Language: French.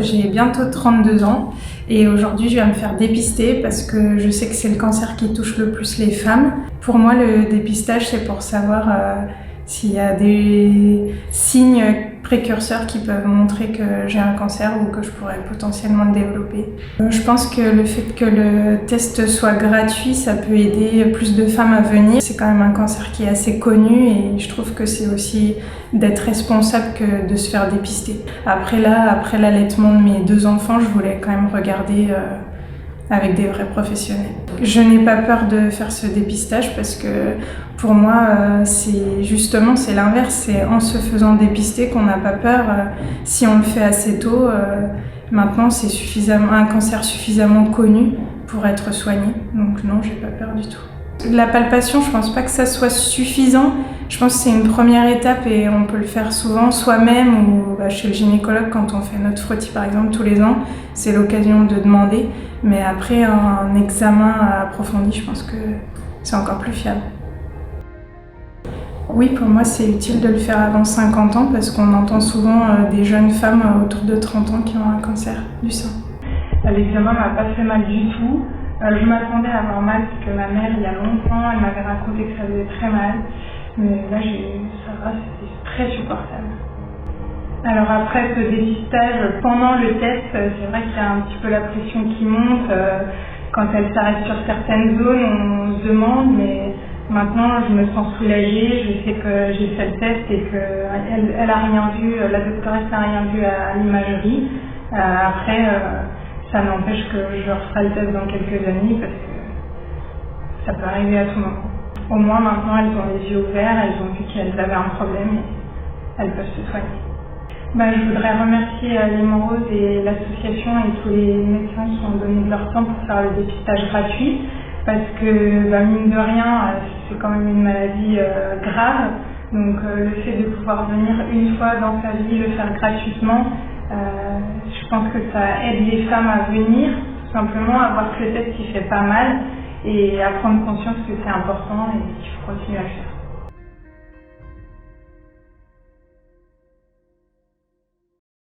J'ai bientôt 32 ans et aujourd'hui je viens me faire dépister parce que je sais que c'est le cancer qui touche le plus les femmes. Pour moi, le dépistage, c'est pour savoir s'il y a des signes précurseurs qui peuvent montrer que j'ai un cancer ou que je pourrais potentiellement le développer. Je pense que le fait que le test soit gratuit, ça peut aider plus de femmes à venir. C'est quand même un cancer qui est assez connu et je trouve que c'est aussi d'être responsable que de se faire dépister. Après l'allaitement de mes 2 enfants, je voulais quand même regarder avec des vrais professionnels. Je n'ai pas peur de faire ce dépistage parce que pour moi, c'est l'inverse. C'est en se faisant dépister qu'on n'a pas peur. Si on le fait assez tôt, maintenant c'est un cancer suffisamment connu pour être soigné. Donc non, j'ai pas peur du tout. La palpation, je pense pas que ça soit suffisant. Je pense que c'est une première étape et on peut le faire souvent soi-même ou chez le gynécologue quand on fait notre frottis par exemple tous les ans. C'est l'occasion de demander. Mais après un examen approfondi, je pense que c'est encore plus fiable. Oui, pour moi c'est utile de le faire avant 50 ans parce qu'on entend souvent des jeunes femmes autour de 30 ans qui ont un cancer du sein. L'examen m'a pas fait mal du tout. Je m'attendais à avoir mal parce que ma mère, il y a longtemps, elle m'avait raconté que ça faisait très mal. Mais là, ça va, c'était très supportable. Alors après ce dépistage, pendant le test, c'est vrai qu'il y a un petit peu la pression qui monte. Quand elle s'arrête sur certaines zones, on se demande, mais maintenant je me sens soulagée. Je sais que j'ai fait le test et qu'elle a rien vu, la doctoresse n'a rien vu à l'imagerie. Après, ça n'empêche que je referai le test dans quelques années parce que ça peut arriver à tout moment. Au moins maintenant elles ont les yeux ouverts, elles ont vu qu'elles avaient un problème et elles peuvent se soigner. Je voudrais remercier l'Hémorose et l'association et tous les médecins qui ont donné de leur temps pour faire le dépistage gratuit parce que mine de rien c'est quand même une maladie grave. Donc le fait de pouvoir venir une fois dans sa vie le faire gratuitement, je pense que ça aide les femmes à venir, tout simplement à voir que le test il fait pas mal et à prendre conscience que c'est important et qu'il faut continuer à le faire.